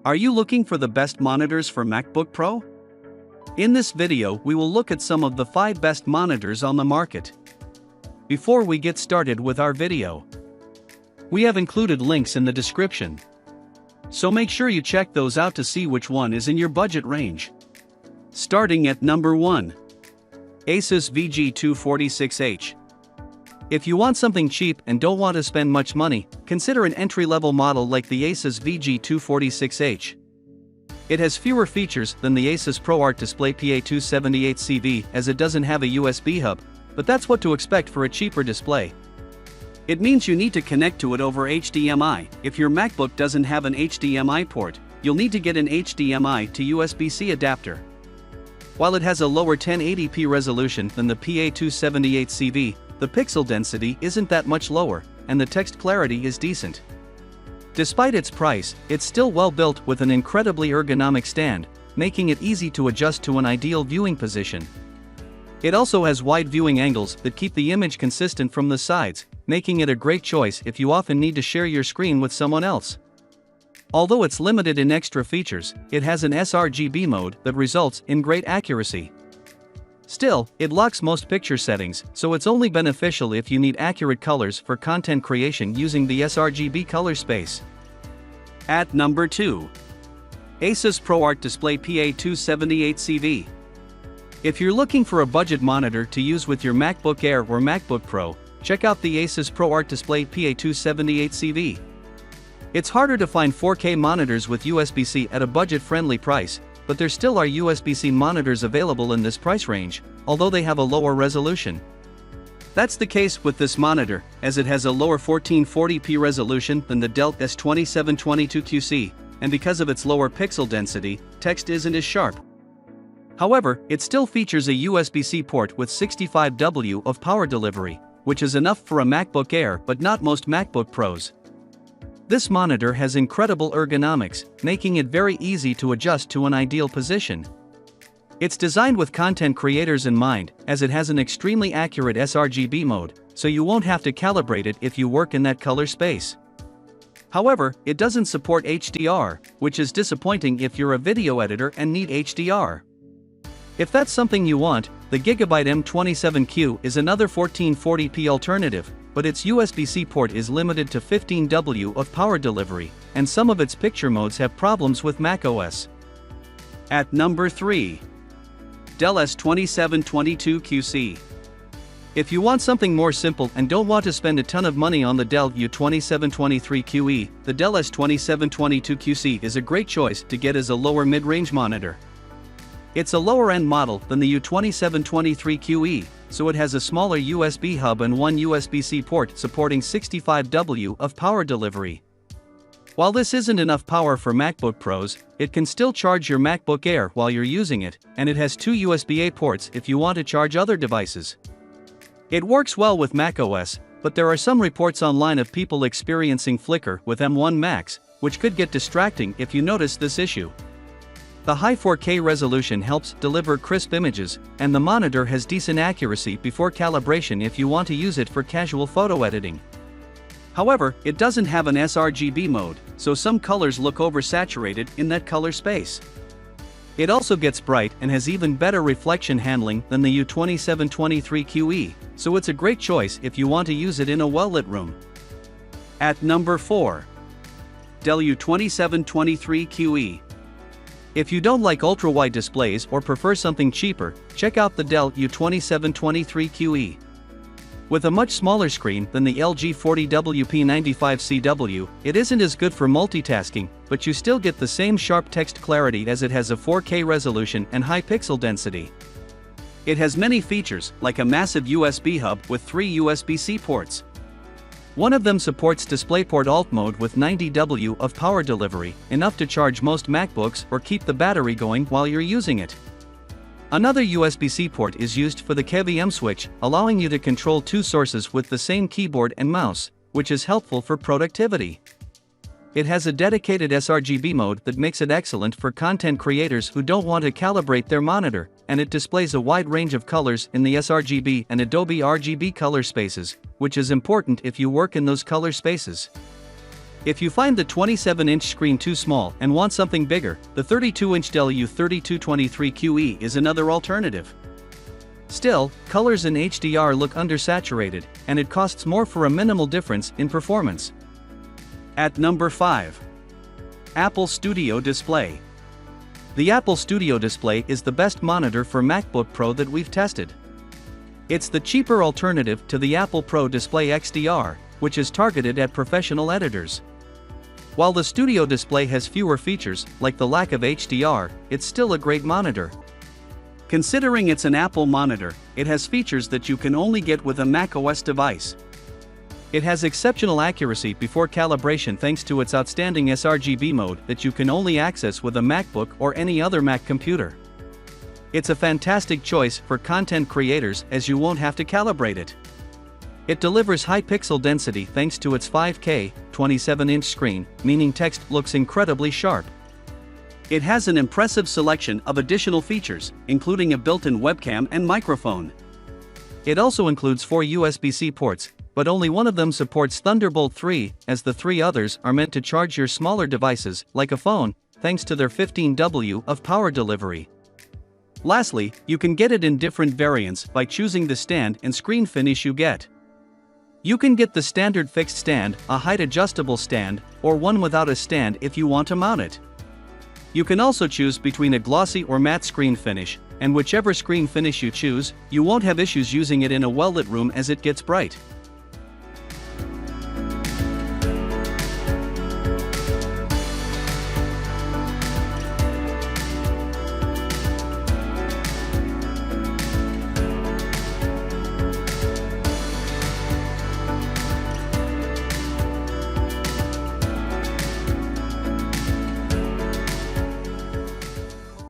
Are you looking for the best monitors for MacBook Pro? In this video, we will look at some of the 5 best monitors on the market. Before we get started with our video, we have included links in the description, so make sure you check those out to see which one is in your budget range. Starting at number 1. Asus VG246H. If you want something cheap and don't want to spend much money, consider an entry-level model like the Asus VG246H. It has fewer features than the Asus ProArt Display PA278CV as it doesn't have a USB hub, but that's what to expect for a cheaper display. It means you need to connect to it over HDMI. If your MacBook doesn't have an HDMI port, you'll need to get an HDMI to USB-C adapter. While it has a lower 1080p resolution than the PA278CV, the pixel density isn't that much lower, and the text clarity is decent. Despite its price, it's still well built with an incredibly ergonomic stand, making it easy to adjust to an ideal viewing position. It also has wide viewing angles that keep the image consistent from the sides, making it a great choice if you often need to share your screen with someone else. Although it's limited in extra features, it has an sRGB mode that results in great accuracy. Still, it locks most picture settings, so it's only beneficial if you need accurate colors for content creation using the sRGB color space. At number 2. Asus ProArt Display PA278CV. If you're looking for a budget monitor to use with your MacBook Air or MacBook Pro, check out the Asus ProArt Display PA278CV. It's harder to find 4K monitors with USB-C at a budget-friendly price, but there still are USB-C monitors available in this price range, although they have a lower resolution. That's the case with this monitor, as it has a lower 1440p resolution than the Dell S2722QC, and because of its lower pixel density, text isn't as sharp. However, it still features a USB-C port with 65W of power delivery, which is enough for a MacBook Air but not most MacBook Pros. This monitor has incredible ergonomics, making it very easy to adjust to an ideal position. It's designed with content creators in mind, as it has an extremely accurate sRGB mode, so you won't have to calibrate it if you work in that color space. However, it doesn't support HDR, which is disappointing if you're a video editor and need HDR. If that's something you want, the Gigabyte M27Q is another 1440p alternative, but its USB-C port is limited to 15W of power delivery, and some of its picture modes have problems with macOS. At number 3. Dell S2722QC. If you want something more simple and don't want to spend a ton of money on the Dell U2723QE, the Dell S2722QC is a great choice to get as a lower mid-range monitor. It's a lower-end model than the U2723QE, so it has a smaller USB hub and one USB-C port supporting 65W of power delivery. While this isn't enough power for MacBook Pros, it can still charge your MacBook Air while you're using it, and it has 2 USB-A ports if you want to charge other devices. It works well with macOS, but there are some reports online of people experiencing flicker with M1 Max, which could get distracting if you notice this issue. The high 4K resolution helps deliver crisp images, and the monitor has decent accuracy before calibration if you want to use it for casual photo editing. However, it doesn't have an sRGB mode, so some colors look oversaturated in that color space. It also gets bright and has even better reflection handling than the U2723QE, so it's a great choice if you want to use it in a well-lit room. At number 4. Dell U2723QE. If you don't like ultra-wide displays or prefer something cheaper, check out the Dell U2723QE. With a much smaller screen than the LG 40WP95CW, it isn't as good for multitasking, but you still get the same sharp text clarity as it has a 4K resolution and high pixel density. It has many features, like a massive USB hub with 3 USB-C ports. One of them supports DisplayPort Alt mode with 90W of power delivery, enough to charge most MacBooks or keep the battery going while you're using it. Another USB-C port is used for the KVM switch, allowing you to control 2 sources with the same keyboard and mouse, which is helpful for productivity. It has a dedicated sRGB mode that makes it excellent for content creators who don't want to calibrate their monitor, and it displays a wide range of colors in the sRGB and Adobe RGB color spaces, which is important if you work in those color spaces. If you find the 27-inch screen too small and want something bigger, the 32-inch Dell U2723QE is another alternative. Still, colors in HDR look undersaturated, and it costs more for a minimal difference in performance. At number 5. Apple Studio Display. The Apple Studio Display is the best monitor for MacBook Pro that we've tested. It's the cheaper alternative to the Apple Pro Display XDR, which is targeted at professional editors. While the Studio Display has fewer features, like the lack of HDR, it's still a great monitor. Considering it's an Apple monitor, it has features that you can only get with a macOS device. It has exceptional accuracy before calibration thanks to its outstanding sRGB mode that you can only access with a MacBook or any other Mac computer. It's a fantastic choice for content creators as you won't have to calibrate it. It delivers high pixel density thanks to its 5K, 27-inch screen, meaning text looks incredibly sharp. It has an impressive selection of additional features, including a built-in webcam and microphone. It also includes 4 USB-C ports, but only one of them supports Thunderbolt 3, as the 3 others are meant to charge your smaller devices, like a phone, thanks to their 15W of power delivery. Lastly, you can get it in different variants by choosing the stand and screen finish you get. You can get the standard fixed stand, a height-adjustable stand, or one without a stand if you want to mount it. You can also choose between a glossy or matte screen finish, and whichever screen finish you choose, you won't have issues using it in a well-lit room as it gets bright.